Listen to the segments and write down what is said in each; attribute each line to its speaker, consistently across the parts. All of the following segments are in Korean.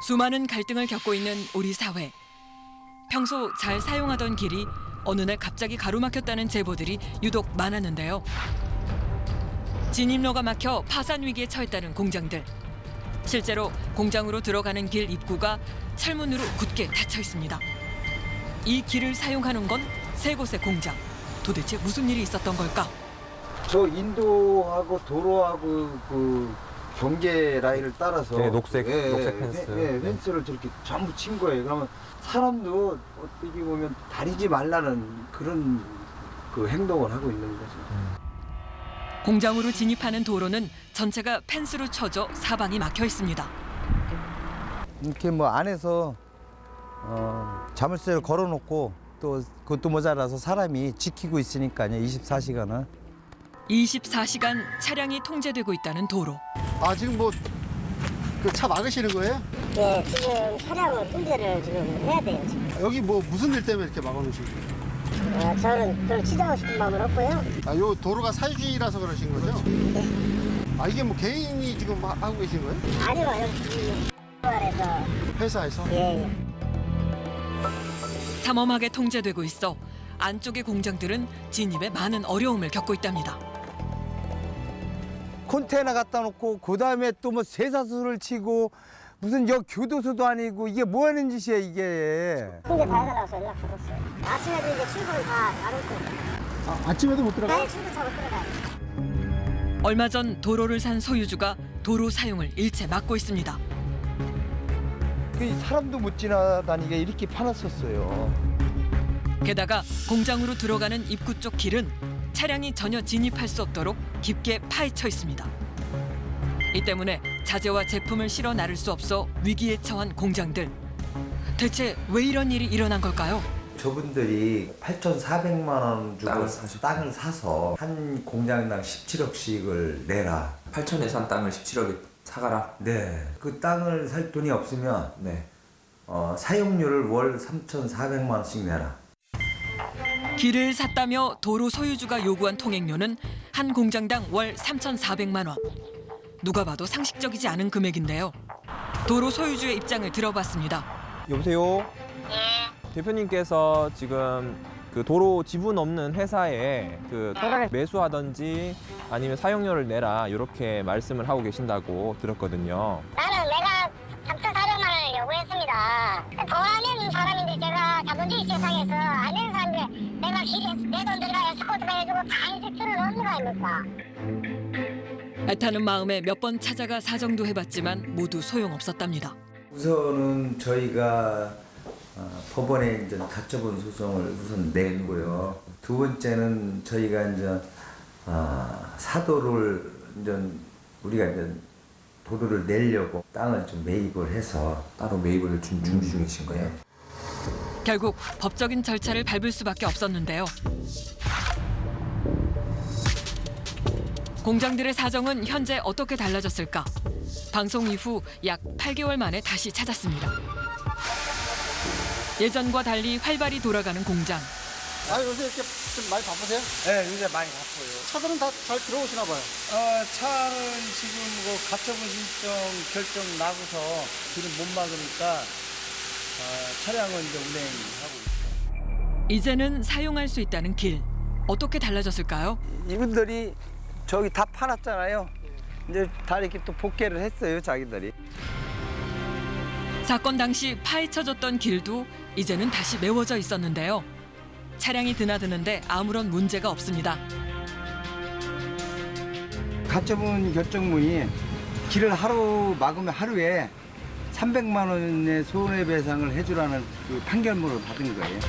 Speaker 1: 수많은 갈등을 겪고 있는 우리 사회. 평소 잘 사용하던 길이 어느 날 갑자기 가로막혔다는 제보들이 유독 많았는데요. 진입로가 막혀 파산 위기에 처했다는 공장들. 실제로 공장으로 들어가는 길 입구가 철문으로 굳게 닫혀 있습니다. 이 길을 사용하는 건 세 곳의 공장. 도대체 무슨 일이 있었던 걸까?
Speaker 2: 저 인도하고 도로하고 그 경계 라인을 따라서
Speaker 3: 네, 녹색 펜스.
Speaker 2: 펜스를 저렇게 전부 친 거예요. 그러면 사람도 어떻게 보면 다니지 말라는 그런 그 행동을 하고 있는 거죠.
Speaker 1: 공장으로 진입하는 도로는 전체가 펜스로 쳐져 사방이 막혀 있습니다.
Speaker 4: 이렇게 뭐 안에서 자물쇠를 걸어놓고 또 그것도 모자라서 사람이 지키고 있으니까요. 24시간을.
Speaker 1: 24시간 차량이 통제되고 있다는 도로.
Speaker 5: 아 지금 뭐 그 차 막으시는 거예요?
Speaker 6: 네, 지금 차량을 통제를 지금 해야 돼요. 지금.
Speaker 5: 여기 뭐 무슨 일 때문에 이렇게 막아놓으신 거예요?
Speaker 6: 저는 별로 치자고 싶은 마음은 없고요.
Speaker 5: 아요 도로가 사유지라서 그러신 거죠? 아 이게 뭐 개인이 지금 하고 계신 거예요?
Speaker 6: 아니요, 여기 에서
Speaker 5: 회사에서?
Speaker 6: 예.
Speaker 1: 삼엄하게 통제되고 있어 안쪽의 공장들은 진입에 많은 어려움을 겪고 있답니다.
Speaker 4: 컨테이너 갖다 놓고 그다음에 또 뭐 쇠사슬을 치고 무슨 여 교도소도 아니고 이게 뭐 하는 짓이야 이게.
Speaker 6: 통제 다 해달라고 연락 받았어요. 아침에도 이제 출근 다 안 오고.
Speaker 5: 아침에도 못 들어가요?
Speaker 6: 네, 출근 차고 들어가요.
Speaker 1: 얼마 전 도로를 산 소유주가 도로 사용을 일체 막고 있습니다.
Speaker 4: 그 사람도 못 지나다니게 이렇게 파놨었어요.
Speaker 1: 게다가 공장으로 들어가는 입구 쪽 길은 차량이 전혀 진입할 수 없도록 깊게 파헤쳐 있습니다. 이 때문에 자재와 제품을 실어 나를 수 없어 위기에 처한 공장들. 대체 왜 이런 일이 일어난 걸까요?
Speaker 2: 저분들이 8,400만 원 주고
Speaker 3: 땅을
Speaker 2: 사서 한 공장당 17억씩을 내라.
Speaker 3: 8천에 산 땅을 17억에 사가라.
Speaker 2: 네. 그 땅을 살 돈이 없으면
Speaker 3: 네.
Speaker 2: 사용료를 월 3,400만 원씩 내라.
Speaker 1: 길을 샀다며 도로 소유주가 요구한 통행료는 한 공장당 월 3,400만 원. 누가 봐도 상식적이지 않은 금액인데요. 도로 소유주의 입장을 들어봤습니다.
Speaker 7: 여보세요? 대표님께서 지금 그 도로 지분 없는 회사에 그 토라를 매수하든지 아니면 사용료를 내라 이렇게 말씀을 하고 계신다고 들었거든요.
Speaker 6: 나는 내가 3,400만 원을 요구했습니다. 돈하는 사람인데 제가 자본주의 세상에서 안 되는 사람인데 내가 길에 내 돈 들어가야 스쿼트를 해주고 다 해줄 필요는 없는 거 아닙니까?
Speaker 1: 애타는 마음에 몇 번 찾아가 사정도 해봤지만 모두 소용없었답니다.
Speaker 2: 우선은 저희가 법원에 이제 가처분 소송을 우선 냈고요. 두 번째는 저희가 이제 사도를 이제 우리가 이제 도로를 내려고 땅을 좀 매입을 해서
Speaker 3: 따로 매입을 준비 중이신 거예요?
Speaker 1: 결국 법적인 절차를 밟을 수밖에 없었는데요. 공장들의 사정은 현재 어떻게 달라졌을까? 방송 이후 약 8개월 만에 다시 찾았습니다. 예전과 달리 활발히 돌아가는 공장.
Speaker 5: 아 요새 이렇게 좀 많이 바쁘세요?
Speaker 4: 네, 요새 많이 바빠요.
Speaker 5: 차들은 다 잘 들어오시나 봐요.
Speaker 4: 차는 지금 뭐 가처분 신청 결정 나고서 길을 못 막으니까 차량은 이제 운행하고 있어요.
Speaker 1: 이제는 사용할 수 있다는 길. 어떻게 달라졌을까요?
Speaker 4: 이분들이 저기 다 팔았잖아요. 이제 다 이렇게 또 복귀를 했어요, 자기들이.
Speaker 1: 사건 당시 파헤쳐졌던 길도 이제는 다시 메워져 있었는데요. 차량이 드나드는데 아무런 문제가 없습니다.
Speaker 4: 가처분 결정문이 길을 하루 막으면 하루에 300만 원의 손해배상을 해주라는 그 판결문을 받은 거예요.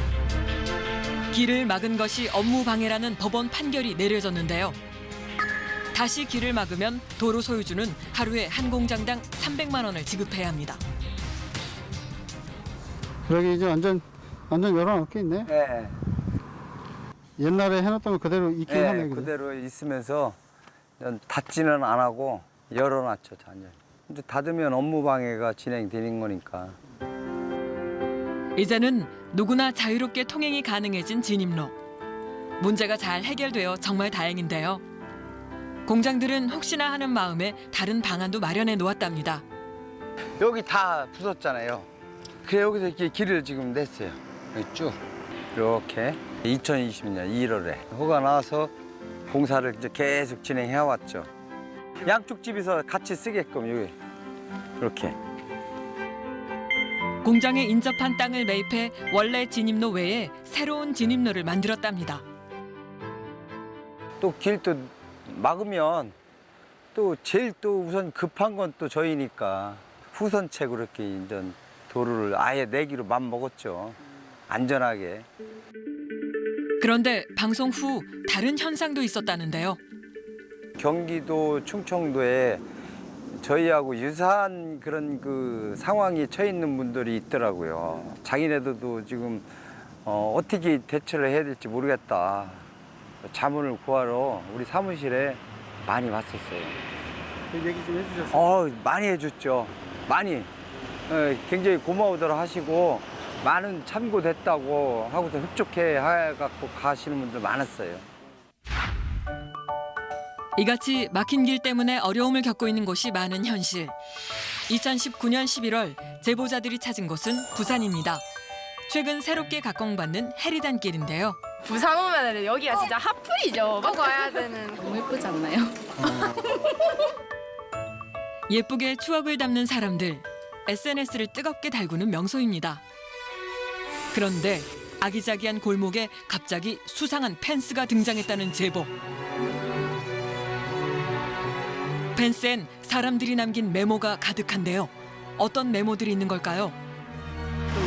Speaker 1: 길을 막은 것이 업무 방해라는 법원 판결이 내려졌는데요. 다시 길을 막으면 도로 소유주는 하루에 한 공장당 300만 원을 지급해야 합니다.
Speaker 5: 여기 이제 완전 열어놓게 있네.
Speaker 4: 네,
Speaker 5: 옛날에 해놨던 거 그대로 있긴 하네. 그죠?
Speaker 4: 그대로 있으면서 닫지는 안 하고 열어놨죠, 잔열. 이제 닫으면 업무 방해가 진행되는 거니까.
Speaker 1: 이제는 누구나 자유롭게 통행이 가능해진 진입로. 문제가 잘 해결되어 정말 다행인데요. 공장들은 혹시나 하는 마음에 다른 방안도 마련해 놓았답니다.
Speaker 4: 여기 다 부쉈잖아요. 그래 여기서 이렇게 길을 지금 냈어요. 여기 쭉 이렇게 2020년 1월에 허가 나와서 공사를 이제 계속 진행해 왔죠. 양쪽 집에서 같이 쓰게끔 여기 이렇게.
Speaker 1: 공장에 인접한 땅을 매입해 원래 진입로 외에 새로운 진입로를 만들었답니다.
Speaker 4: 또 길 또 막으면 또 제일 또 우선 급한 건 또 저희니까 후선책으로 이렇게 이제 도로를 아예 내기로 맘먹었죠. 안전하게.
Speaker 1: 그런데 방송 후 다른 현상도 있었다는데요.
Speaker 4: 경기도 충청도에 저희하고 유사한 그런 그 상황이 처해 있는 분들이 있더라고요. 자기네들도 지금 어떻게 대처를 해야 될지 모르겠다. 자문을 구하러 우리 사무실에 많이 왔었어요.
Speaker 5: 얘기 좀 해주셨어요.
Speaker 4: 많이 해줬죠. 많이. 굉장히 고마워들 하시고 많은 참고됐다고 하고서 흡족해 해갖고 가시는 분들 많았어요.
Speaker 1: 이같이 막힌 길 때문에 어려움을 겪고 있는 곳이 많은 현실. 2019년 11월 제보자들이 찾은 곳은 부산입니다. 최근 새롭게 각광받는 해리단길인데요.
Speaker 8: 부산 오면 여기가 진짜 핫플이죠. 꼭 와야 되는.
Speaker 9: 너무 예쁘지 않나요?
Speaker 1: 예쁘게 추억을 담는 사람들. SNS를 뜨겁게 달구는 명소입니다. 그런데 아기자기한 골목에 갑자기 수상한 펜스가 등장했다는 제보. 펜스엔 사람들이 남긴 메모가 가득한데요. 어떤 메모들이 있는 걸까요?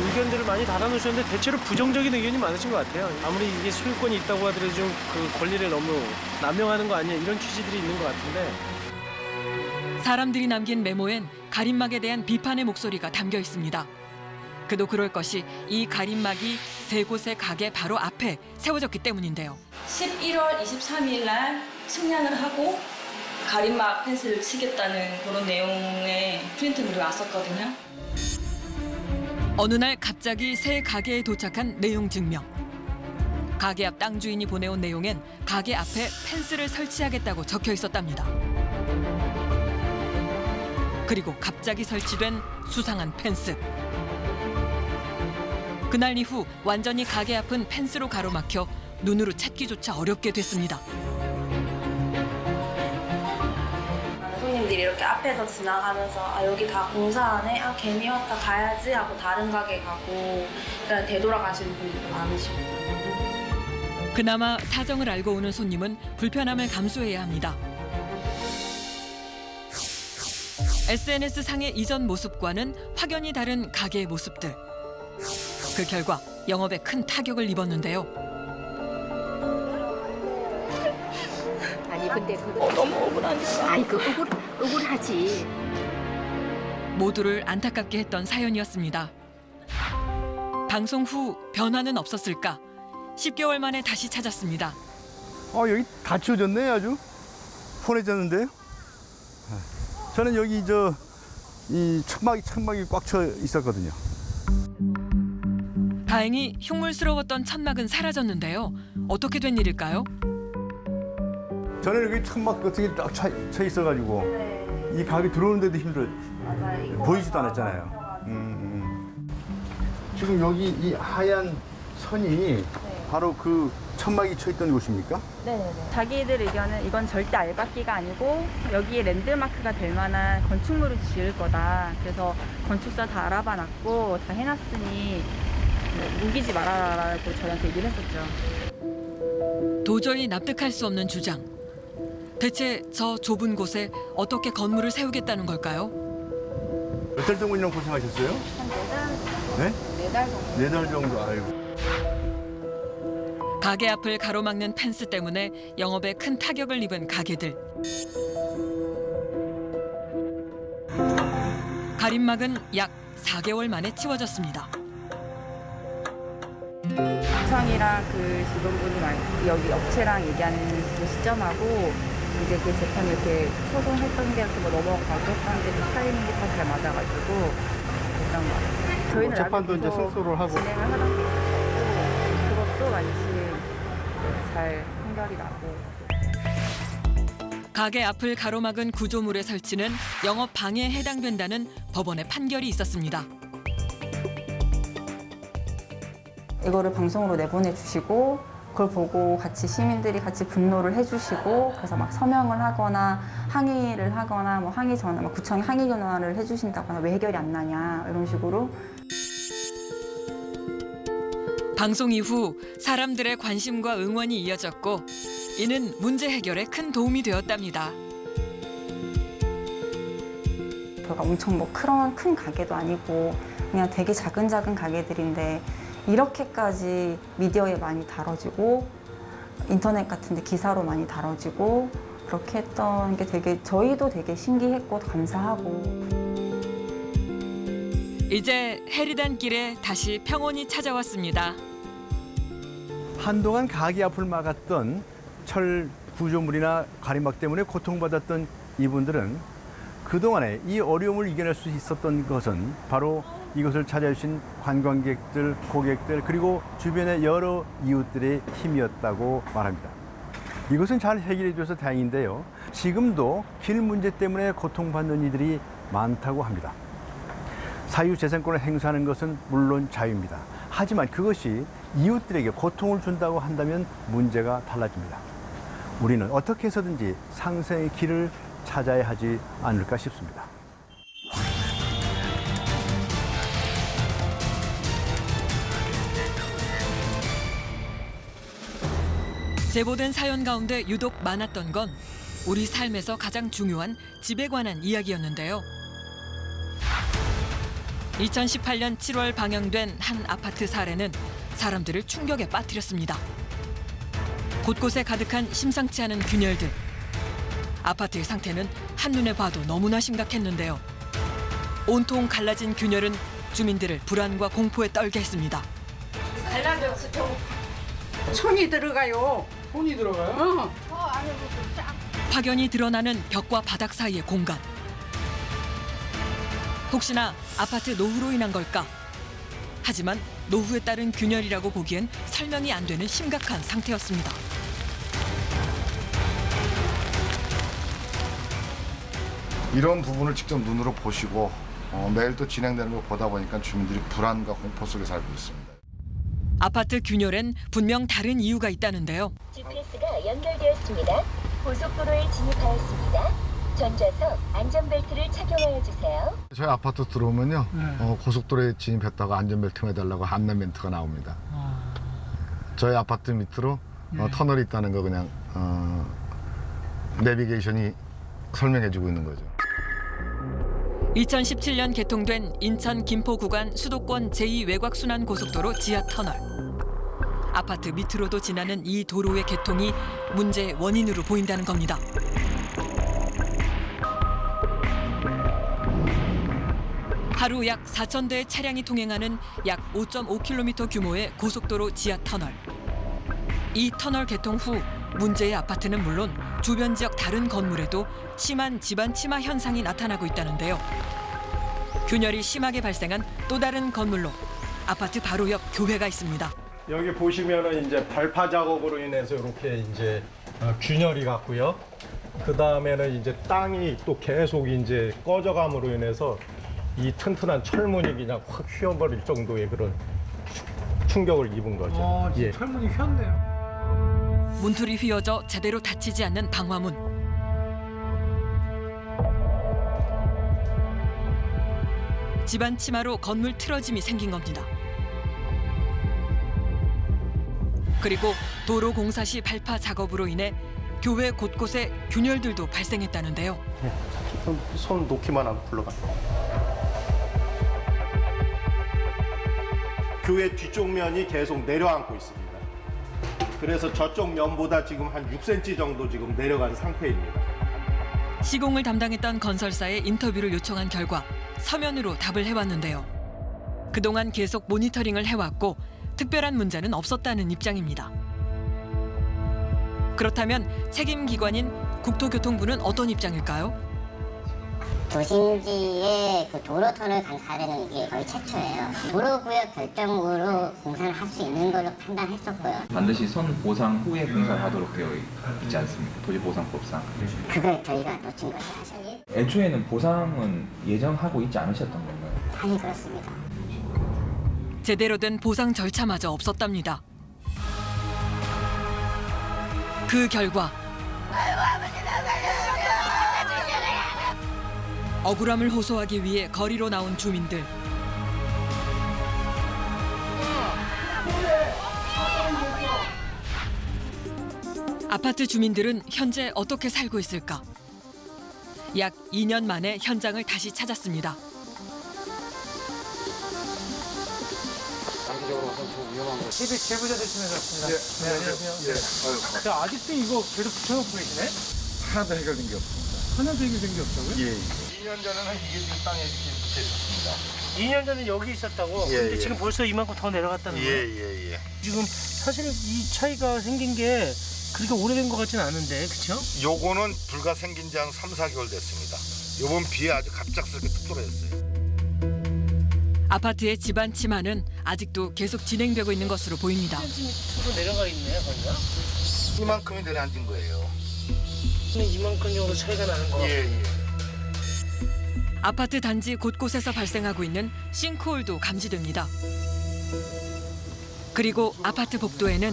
Speaker 10: 의견들을 많이 달아놓으셨는데 대체로 부정적인 의견이 많으신 것 같아요. 아무리 이게 소유권이 있다고 하더라도 좀 그 권리를 너무 남용하는 거 아니야 이런 취지들이 있는 것 같은데.
Speaker 1: 사람들이 남긴 메모엔 가림막에 대한 비판의 목소리가 담겨 있습니다. 그도 그럴 것이 이 가림막이 세 곳의 가게 바로 앞에 세워졌기 때문인데요.
Speaker 9: 11월 23일 날 승량을 하고 가림막 펜스를 치겠다는 그런 내용의 프린트물이 왔었거든요.
Speaker 1: 어느 날 갑자기 새 가게에 도착한 내용 증명. 가게 앞 땅 주인이 보내온 내용엔 가게 앞에 펜스를 설치하겠다고 적혀 있었답니다. 그리고 갑자기 설치된 수상한 펜스. 그날 이후 완전히 가게 앞은 펜스로 가로막혀 눈으로 찾기조차 어렵게 됐습니다.
Speaker 9: 손님들이 이렇게 앞에서 지나가면서 여기 다 공사하네? 개미 왔다 가야지 하고 다른 가게 가고 그냥 되돌아가시는 분들도 많으시고.
Speaker 1: 그나마 사정을 알고 오는 손님은 불편함을 감수해야 합니다. SNS상의 이전 모습과는 확연히 다른 가게의 모습들. 그 결과 영업에 큰 타격을 입었는데요.
Speaker 11: 아니 근데 그거 너무 억울하니까. 아이 그 억울하지.
Speaker 1: 모두를 안타깝게 했던 사연이었습니다. 방송 후 변화는 없었을까? 10개월 만에 다시 찾았습니다.
Speaker 12: 여기 다 치워졌네 아주. 폰해졌는데요. 저는 여기 이 천막이 꽉 차 있었거든요.
Speaker 1: 다행히 흉물스러웠던 천막은 사라졌는데요. 어떻게 된 일일까요?
Speaker 12: 저는 여기 천막 같은 게 딱 차 있어가지고
Speaker 9: 네.
Speaker 12: 이 가게 들어오는데도 힘들어.
Speaker 9: 맞아요.
Speaker 12: 보이지도 않았잖아요. 지금 여기 이 하얀 선이 바로 그 천막이 쳐 있던 곳입니까?
Speaker 8: 네네네. 자기들 의견은 이건 절대 알박기가 아니고 여기에 랜드마크가 될 만한 건축물을 지을 거다. 그래서 건축사 다 알아봐놨고 다 해놨으니 우기지 말아라라고 저희한테 얘기를 했었죠.
Speaker 1: 도저히 납득할 수 없는 주장. 대체 저 좁은 곳에 어떻게 건물을 세우겠다는 걸까요?
Speaker 12: 몇 달 동안이나 고생하셨어요?
Speaker 8: 한 4달?
Speaker 12: 네?
Speaker 8: 4달 정도.
Speaker 12: 4달 정도. 아이고.
Speaker 1: 가게 앞을 가로막는 펜스 때문에 영업에 큰 타격을 입은 가게들. 가림막은 약 4개월 만에 치워졌습니다.
Speaker 8: 구청이랑 그 직원분이 여기 업체랑 얘기하는 그 시점하고 이제 그 재판이 이렇게 소송했던 게 이렇게 뭐 넘어가고 했던 게 타이밍이 다 잘 맞아가지고 그런 거 같아요. 저희는
Speaker 5: 재판도 이제 승소를 하고
Speaker 8: 진행을 하던 게 있었고 그것도 완치 잘 판결이 나고.
Speaker 1: 가게 앞을 가로막은 구조물의 설치는 영업 방해에 해당된다는 법원의 판결이 있었습니다.
Speaker 8: 이거를 방송으로 내보내주시고 그걸 보고 같이 시민들이 같이 분노를 해주시고 그래서 막 서명을 하거나 항의를 하거나 뭐 항의 전화, 뭐 구청에 항의 전화를 해주신다거나 왜 해결이 안 나냐 이런 식으로.
Speaker 1: 방송 이후 사람들의 관심과 응원이 이어졌고 이는 문제 해결에 큰 도움이 되었답니다.
Speaker 8: 저희가 엄청 뭐 큰 가게도 아니고 그냥 되게 작은 가게들인데 이렇게까지 미디어에 많이 다뤄지고 인터넷 같은 데 기사로 많이 다뤄지고 그렇게 했던 게 되게 저희도 되게 신기했고 감사하고.
Speaker 1: 이제 해리단 길에 다시 평온이 찾아왔습니다.
Speaker 12: 한동안 가게 앞을 막았던 철 구조물이나 가림막 때문에 고통받았던 이분들은 그동안에 이 어려움을 이겨낼 수 있었던 것은 바로 이곳을 찾아주신 관광객들, 고객들 그리고 주변의 여러 이웃들의 힘이었다고 말합니다. 이것은 잘 해결해줘서 다행인데요. 지금도 길 문제 때문에 고통받는 이들이 많다고 합니다. 사유재산권을 행사하는 것은 물론 자유입니다. 하지만 그것이 이웃들에게 고통을 준다고 한다면 문제가 달라집니다. 우리는 어떻게 해서든지 상생의 길을 찾아야 하지 않을까 싶습니다.
Speaker 1: 제보된 사연 가운데 유독 많았던 건 우리 삶에서 가장 중요한 집에 관한 이야기였는데요. 2018년 7월 방영된 한 아파트 사례는 사람들을 충격에 빠뜨렸습니다. 곳곳에 가득한 심상치 않은 균열들. 아파트의 상태는 한눈에 봐도 너무나 심각했는데요. 온통 갈라진 균열은 주민들을 불안과 공포에 떨게 했습니다.
Speaker 11: 갈라졌어. 손이 들어가요.
Speaker 10: 손이 들어가요?
Speaker 11: 저 안에 싹.
Speaker 1: 파견이 드러나는 벽과 바닥 사이의 공간. 혹시나 아파트 노후로 인한 걸까? 하지만 노후에 따른 균열이라고 보기엔 설명이 안 되는 심각한 상태였습니다.
Speaker 13: 이런 부분을 직접 눈으로 보시고 매일 또 진행되는 걸 보다 보니까 주민들이 불안과 공포 속에 살고 있습니다.
Speaker 1: 아파트 균열엔 분명 다른 이유가 있다는데요.
Speaker 14: GPS가 연결되었습니다. 고속도로에 진입하였습니다. 전좌석 안전벨트를 착용하여 주세요.
Speaker 13: 저희 아파트 들어오면요, 고속도로에 진입했다가 안전벨트 매달라고 안내 멘트가 나옵니다. 저희 아파트 밑으로 터널이 있다는 거 그냥 내비게이션이 설명해주고 있는 거죠.
Speaker 1: 2017년 개통된 인천 김포 구간 수도권 제2외곽순환 고속도로 지하 터널. 아파트 밑으로도 지나는 이 도로의 개통이 문제의 원인으로 보인다는 겁니다. 하루 약 4,000대의 차량이 통행하는 약 5.5km 규모의 고속도로 지하 터널. 이 터널 개통 후 문제의 아파트는 물론 주변 지역 다른 건물에도 심한 집안 침하 현상이 나타나고 있다는데요. 균열이 심하게 발생한 또 다른 건물로 아파트 바로 옆 교회가 있습니다.
Speaker 15: 여기 보시면은 이제 발파 작업으로 인해서 이렇게 이제 균열이 갔고요. 그 다음에는 이제 땅이 또 계속 이제 꺼져감으로 인해서 이 튼튼한 철문이 그냥 확 휘어버릴 정도의 그런 충격을 입은 거죠.
Speaker 10: 예. 철문이 휘었네요.
Speaker 1: 문틀이 휘어져 제대로 닫히지 않는 방화문. 집안 침하로 건물 틀어짐이 생긴 겁니다. 그리고 도로 공사 시 발파 작업으로 인해 교회 곳곳에 균열들도 발생했다는데요.
Speaker 15: 손 놓기만 하면 굴러가요. 교회 뒤쪽 면이 계속 내려앉고 있습니다. 그래서 저쪽 면보다 지금 한 6cm 정도 지금 내려간 상태입니다.
Speaker 1: 시공을 담당했던 건설사에 인터뷰를 요청한 결과 서면으로 답을 해왔는데요. 그동안 계속 모니터링을 해왔고 특별한 문제는 없었다는 입장입니다. 그렇다면 책임 기관인 국토교통부는 어떤 입장일까요?
Speaker 6: 도심지에 그 도로터널 간사되는 게 거의 최초예요. 도로구역 결정으로 공사를 할 수 있는 걸로 판단했었고요.
Speaker 3: 반드시 선 보상 후에 공사를 하도록 되어 있지 않습니까? 도시보상법상.
Speaker 6: 그걸 저희가 놓친 거죠, 사실.
Speaker 3: 애초에는 보상은 예정하고 있지 않으셨던 건가요?
Speaker 6: 아니, 그렇습니다.
Speaker 1: 제대로 된 보상 절차마저 없었답니다. 그 결과 억울함을 호소하기 위해 거리로 나온 주민들. 아파트 주민들은 현재 어떻게 살고 있을까? 약 2년 만에 현장을 다시 찾았습니다.
Speaker 10: TV 제보자 되시면서 왔습니다. 네, 안녕하세요. 자, 아직도 이거 계속 붙여놓고 계시네?
Speaker 13: 하나도 해결된 게 없습니다.
Speaker 10: 하나도 해결된 게 없다고요?
Speaker 13: 예.
Speaker 15: 2년 전에는 이게 지금 땅에 이렇게 붙여 있었습니다.
Speaker 10: 2년 전에 여기 있었다고?
Speaker 13: 예,
Speaker 10: 근데
Speaker 13: 예.
Speaker 10: 지금 벌써 이만큼 더 내려갔다는 거예요?
Speaker 13: 예.
Speaker 10: 지금 사실 이 차이가 생긴 게 그렇게 오래된 것 같지는 않은데, 그렇죠?
Speaker 13: 요거는 불과 생긴 지 한 3, 4개월 됐습니다. 요번 비에 아주 갑작스럽게 뚝 떨어졌어요.
Speaker 1: 아파트의 집안 침하는 아직도 계속 진행되고 있는 것으로 보입니다.
Speaker 10: 서로 내려가 있네, 거기가.
Speaker 13: 이만큼이 내려앉은 거예요.
Speaker 10: 이만큼 정도 차이가 나는 거.
Speaker 13: 예.
Speaker 1: 아파트 단지 곳곳에서 발생하고 있는 싱크홀도 감지됩니다. 그리고 아파트 복도에는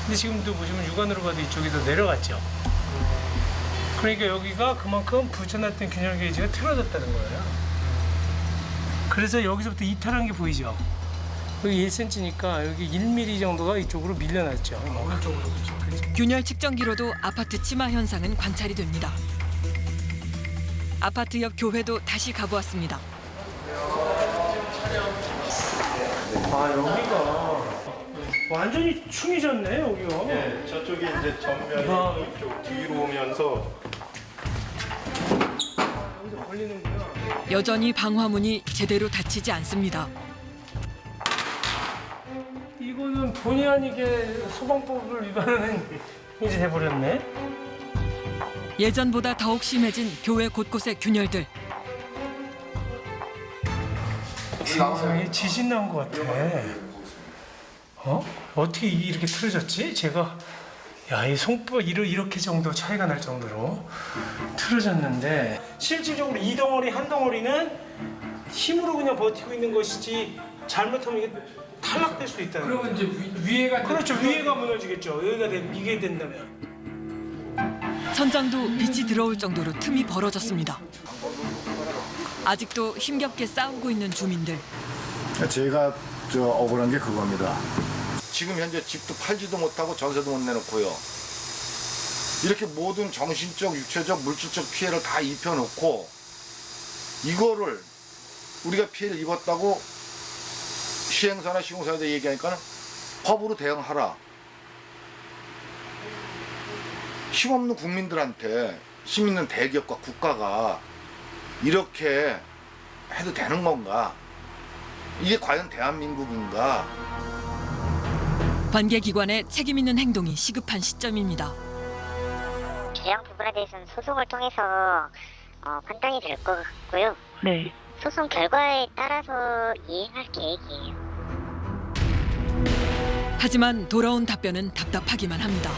Speaker 10: 근데 지금도 보시면 육안으로 봐도 이쪽에서 내려갔죠. 그러니까 여기가 그만큼 붙여놨던 균열 게이지가 틀어졌다는 거예요. 그래서 여기서부터 이탈한 게 보이죠. 여기 1cm니까 여기 1mm 정도가 이쪽으로 밀려났죠. 오른쪽으로 그렇죠.
Speaker 1: 균열 측정기로도 아파트 침하 현상은 관찰이 됩니다. 아파트 옆 교회도 다시 가보았습니다.
Speaker 10: 아, 여기가 완전히 충이졌네, 여기가.
Speaker 15: 예, 저쪽이 이제 전면이 이쪽 뒤로 오면서
Speaker 10: 여기서 걸리는구나.
Speaker 1: 여전히 방화문이 제대로 닫히지 않습니다.
Speaker 10: 이거는 본의 아니게 소방법을 위반하는 일이 돼버렸네.
Speaker 1: 예전보다 더욱 심해진 교회 곳곳의 균열들.
Speaker 10: 세상에 지진 난 것 같아. 어떻게 이게 이렇게 틀어졌지? 제가 이 손톱 이렇게 정도 차이가 날 정도로 틀어졌는데 실질적으로 이 덩어리 한 덩어리는 힘으로 그냥 버티고 있는 것이지 잘못하면 이게 탈락될 수 있다는 거예요.
Speaker 3: 그러면 이제 위에가
Speaker 10: 그렇죠. 위에가 무너지겠죠. 여기가 이게 된다면.
Speaker 1: 천장도 빛이 들어올 정도로 틈이 벌어졌습니다. 아직도 힘겹게 싸우고 있는 주민들.
Speaker 13: 제가 억울한 게 그겁니다. 지금 현재 집도 팔지도 못하고 전세도 못 내놓고요. 이렇게 모든 정신적, 육체적, 물질적 피해를 다 입혀놓고 이거를 우리가 피해를 입었다고 시행사나 시공사에다 얘기하니까 법으로 대응하라. 힘없는 국민들한테 힘 있는 대기업과 국가가 이렇게 해도 되는 건가? 이게 과연 대한민국인가?
Speaker 1: 관계기관의 책임 있는 행동이 시급한 시점입니다.
Speaker 6: 주장 부분에 대해서는 소송을 통해서 판단이 될 것 같고요.
Speaker 8: 네.
Speaker 6: 소송 결과에 따라서 이행할 계획이에요.
Speaker 1: 하지만 돌아온 답변은 답답하기만 합니다.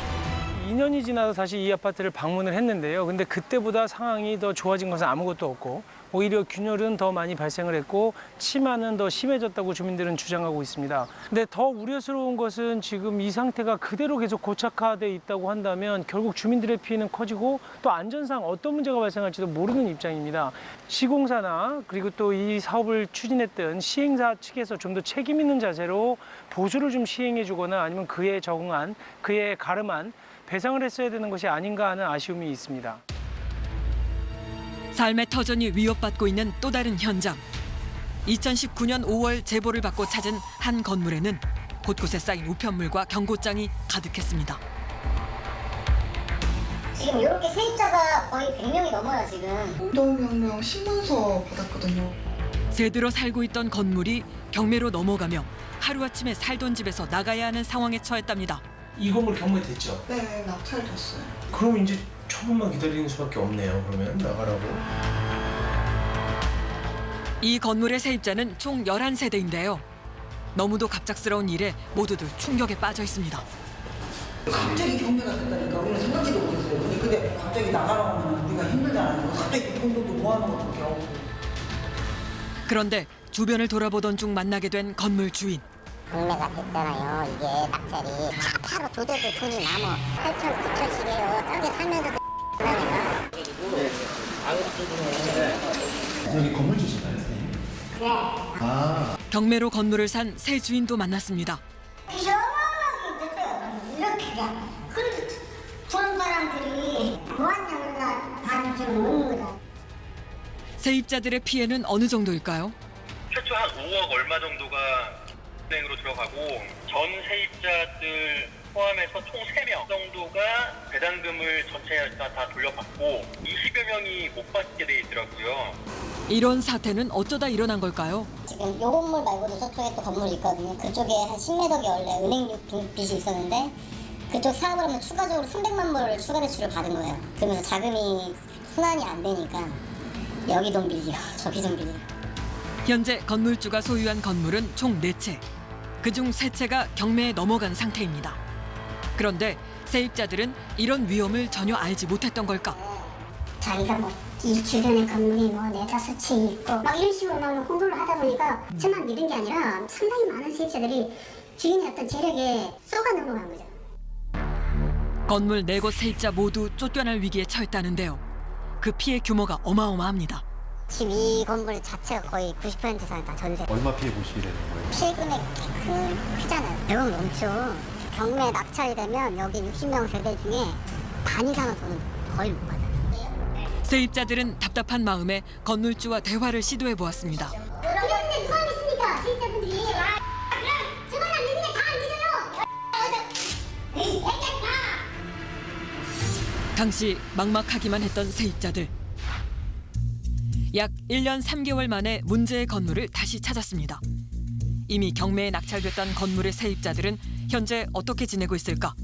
Speaker 10: 2년이 지나서 사실 이 아파트를 방문을 했는데요. 근데 그때보다 상황이 더 좋아진 것은 아무것도 없고 오히려 균열은 더 많이 발생을 했고 침하는 더 심해졌다고 주민들은 주장하고 있습니다. 근데 더 우려스러운 것은 지금 이 상태가 그대로 계속 고착화돼 있다고 한다면 결국 주민들의 피해는 커지고 또 안전상 어떤 문제가 발생할지도 모르는 입장입니다. 시공사나 그리고 또 이 사업을 추진했던 시행사 측에서 좀 더 책임 있는 자세로 보수를 좀 시행해 주거나 아니면 그에 적응한 그에 가름한 배상을 했어야 되는 것이 아닌가 하는 아쉬움이 있습니다.
Speaker 1: 삶의 터전이 위협받고 있는 또 다른 현장. 2019년 5월 제보를 받고 찾은 한 건물에는 곳곳에 쌓인 우편물과 경고장이 가득했습니다.
Speaker 6: 지금 이렇게 세입자가 거의 100명이 넘어요, 지금.
Speaker 16: 공동명령 신문서 받았거든요.
Speaker 1: 제대로 살고 있던 건물이 경매로 넘어가며 하루아침에 살던 집에서 나가야 하는 상황에 처했답니다.
Speaker 10: 이 건물 경매됐죠?
Speaker 16: 네, 낙찰됐어요.
Speaker 10: 그럼 이제 처분만 기다리는 수밖에 없네요. 그러면 나가라고.
Speaker 1: 이 건물의 세입자는 총 11세대인데요. 너무도 갑작스러운 일에 모두들 충격에 빠져 있습니다.
Speaker 17: 갑자기 경매가 됐다니까 우리는 생각지도 못했어요. 근데 갑자기 나가라고 하면 우리가 힘들잖아요. 갑자기 돈도 모아놓은 것도 겨우.
Speaker 1: 그런데 주변을 돌아보던 중 만나게 된 건물 주인.
Speaker 6: 경매가 됐잖아요. 이게 낙찰이 다 바로 도저도 돈이 남아 8천, 9천씩이에요. 땅에 살면서도 하니까.
Speaker 18: 여기 건물 주시나요, 선생님?
Speaker 6: 네.
Speaker 18: 아.
Speaker 1: 경매로 건물을 산 새 주인도 만났습니다.
Speaker 6: 어마어마하게 됐어요. 이렇게 그냥. 그래도 그런 사람들이 보안장으로 다니시는 오는 거죠.
Speaker 1: 세입자들의 피해는 어느 정도일까요?
Speaker 19: 최초 한 5억 얼마 정도가 은행으로 들어가고 전 세입자들 포함해서 총 3명 정도가 배당금을 전체 다 돌려받고 20여 명이 못 받게 돼 있더라고요.
Speaker 1: 이런 사태는 어쩌다 일어난 걸까요?
Speaker 6: 지금 요 건물 말고도 저쪽에 또 건물이 있거든요. 그쪽에 한 10m이 원래 은행 빚이 있었는데 그쪽 사업을 하면 추가적으로 300만 불을 추가 대출을 받은 거예요. 그러면서 자금이 순환이 안 되니까 여기 돈 빌려, 저기 돈 빌려.
Speaker 1: 현재 건물주가 소유한 건물은 총 4채. 그중 3채가 경매에 넘어간 상태입니다. 그런데 세입자들은 이런 위험을 전혀 알지 못했던 걸까?
Speaker 6: 자기가 뭐 이 주변에 건물이 뭐 4-5채 있고 막 이런 식으로 나오는 홍보를 하다 보니까 저만 믿은 게 아니라 상당히 많은 세입자들이 주인의 어떤 재력에 쏘가 넘어간 거죠.
Speaker 1: 건물 4곳 세입자 모두 쫓겨날 위기에 처했다는데요. 그 피해 규모가 어마어마합니다.
Speaker 6: 지금 이 건물 자체가 거의 90% 이상 다 전세.
Speaker 18: 얼마 피해 보시게 되는 거예요?
Speaker 6: 피해 금액 크잖아요. 100억 넘죠. 경매 낙찰이 되면 여기 60명 세대 중에 반 이상은 돈은 거의 못 받아요.
Speaker 1: 세입자들은 답답한 마음에 건물주와 대화를 시도해 보았습니다.
Speaker 6: 그런데 포함했으니까 세입자분들이 그럼 저건 안 믿으면 다 안 믿어요.
Speaker 1: 당시 막막하기만 했던 세입자들. 약 1년 3개월 만에 문제의 건물을 다시 찾았습니다. 이미 경매에 낙찰됐던 건물의 세입자들은 현재 어떻게 지내고 있을까?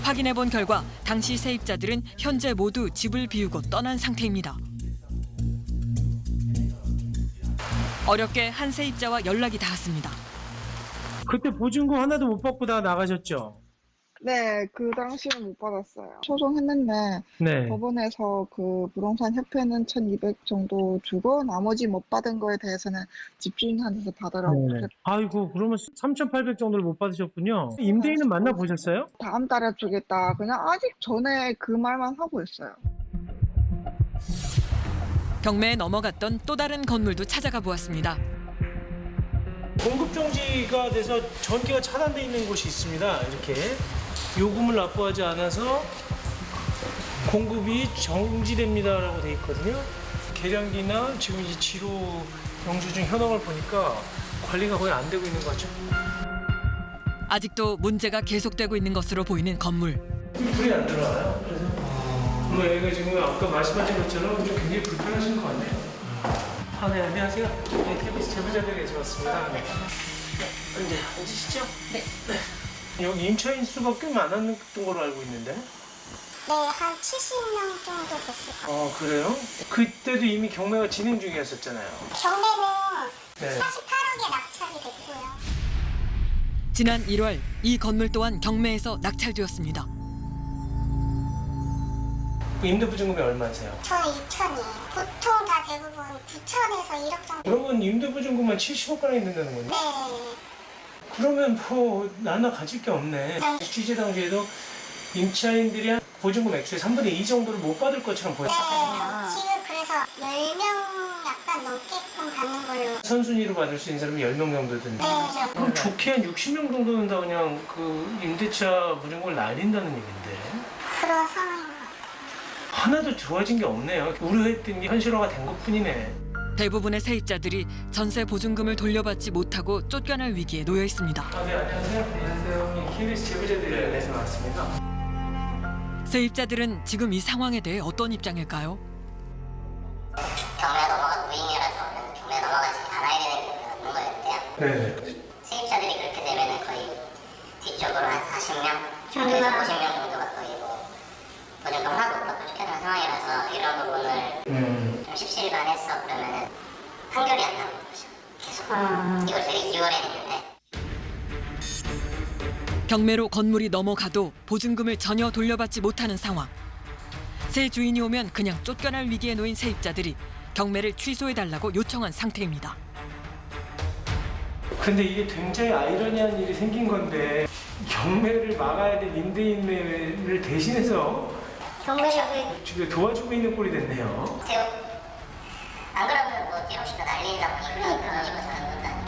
Speaker 1: 확인해 본 결과 당시 세입자들은 현재 모두 집을 비우고 떠난 상태입니다. 어렵게 한 세입자와 연락이 닿았습니다.
Speaker 10: 그때 보증금 하나도 못 받고 다 나가셨죠?
Speaker 16: 네, 그 당시는 못 받았어요. 소송했는데
Speaker 10: 네.
Speaker 16: 법원에서 그 부동산 협회는 1,200 정도 주고 나머지 못 받은 거에 대해서는 집주인한테서 받으라고.
Speaker 10: 네. 아이고, 그러면 3,800 정도를 못 받으셨군요. 임대인은 만나보셨어요?
Speaker 16: 다음 달에 주겠다. 그냥 아직 전에 그 말만 하고 있어요.
Speaker 1: 경매에 넘어갔던 또 다른 건물도 찾아가 보았습니다.
Speaker 10: 공급 정지가 돼서 전기가 차단돼 있는 곳이 있습니다. 이렇게 요금을 납부하지 않아서 공급이 정지됩니다라고 돼 있거든요. 계량기나 지금 이 지로 영수증 현황을 보니까 관리가 거의 안 되고 있는 것 같죠.
Speaker 1: 아직도 문제가 계속되고 있는 것으로 보이는 건물.
Speaker 10: 불이 안 들어와요. 그래서 뭐 여기가 지금 아까 말씀하신 것처럼 좀 굉장히 불편하신 것 같네요. 아, 네, 안녕하세요. 네, KBS 제보자들에서 왔습니다. 네. 이제 앉으시죠? 네. 여기 임차인 수가 꽤 많았던 걸로 알고 있는데.
Speaker 6: 네, 한 70명 정도 됐을 거예요.
Speaker 10: 그래요? 그때도 이미 경매가 진행 중이었었잖아요.
Speaker 6: 경매는
Speaker 10: 네.
Speaker 6: 48억에 낙찰이 됐고요.
Speaker 1: 지난 1월 이 건물 또한 경매에서 낙찰되었습니다.
Speaker 10: 임대보증금이 얼마세요?
Speaker 6: 저는 2천이에요. 보통 다 대부분 9천에서 1억 정도.
Speaker 10: 그러면 임대보증금만 70억가량이 된다는 거네?
Speaker 6: 네.
Speaker 10: 그러면 뭐 나눠 가질 게 없네. 취재 당시에도 임차인들이 한 보증금 액수의 3분의 2 정도를 못 받을 것처럼 보였었거든요.
Speaker 6: 네, 지금 그래서 10명 약간 넘게끔 받는 걸로.
Speaker 10: 선순위로 받을 수 있는 사람이 10명 정도 된다.
Speaker 6: 네.
Speaker 10: 그럼 좋게 한 60명 정도는 다 그냥 그 임대차 보증금을 날린다는 얘긴데.
Speaker 6: 그런 상황인 것
Speaker 10: 하나도 좋아진 게 없네요. 우려했던 게 현실화가 된 것뿐이네.
Speaker 1: 대부분의 세입자들이 전세 보증금을 돌려받지 못하고 쫓겨날 위기에 놓여 있습니다.
Speaker 10: 네, 안녕하세요. 안녕하세요. KBS 제보자들에서 나왔습니다.
Speaker 1: 세입자들은 지금 이 상황에 대해 어떤 입장일까요?
Speaker 6: 경매 넘어간 무인이라서 경매 넘어가지 않아야 되는 거였는데요.
Speaker 10: 네.
Speaker 6: 세입자들이 그렇게 되면 거의 뒤쪽으로 한 40명, 중도에서 50명 정도가 거의 뭐 보증금 하나도 못 받고 쫓겨난 상황이라서 이런 부분을 좀 십시일반했어. 그러면은 판결이 안 나오는 거죠. 계속 이걸 저희 6월에 했는데.
Speaker 1: 경매로 건물이 넘어가도 보증금을 전혀 돌려받지 못하는 상황. 새 주인이 오면 그냥 쫓겨날 위기에 놓인 세입자들이 경매를 취소해달라고 요청한 상태입니다.
Speaker 10: 근데 이게 굉장히 아이러니한 일이 생긴 건데 경매를 막아야 될 임대인매를 대신해서 지금 도와주고 있는 꼴이 됐네요.
Speaker 6: 안 그러면 뭐 혹시 더 날린다고 그런 식으로 하는 건가?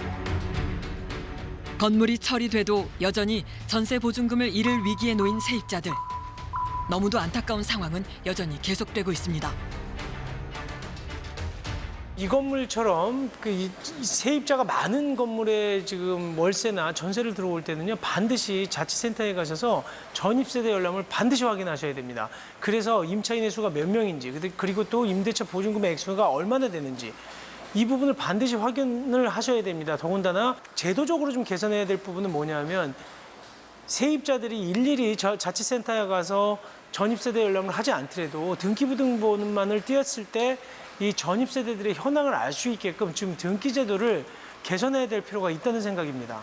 Speaker 1: 건물이 처리돼도 여전히 전세 보증금을 잃을 위기에 놓인 세입자들. 너무도 안타까운 상황은 여전히 계속되고 있습니다.
Speaker 10: 이 건물처럼 이 세입자가 많은 건물에 지금 월세나 전세를 들어올 때는요, 반드시 자치센터에 가셔서 전입세대 열람을 반드시 확인하셔야 됩니다. 그래서 임차인의 수가 몇 명인지, 그리고 또 임대차 보증금의 액수가 얼마나 되는지 이 부분을 반드시 확인을 하셔야 됩니다. 더군다나 제도적으로 좀 개선해야 될 부분은 뭐냐면 세입자들이 일일이 자치센터에 가서 전입세대 열람을 하지 않더라도 등기부등본만을 띄었을 때 이 전입세대들의 현황을 알 수 있게끔 지금 등기 제도를 개선해야 될 필요가 있다는 생각입니다.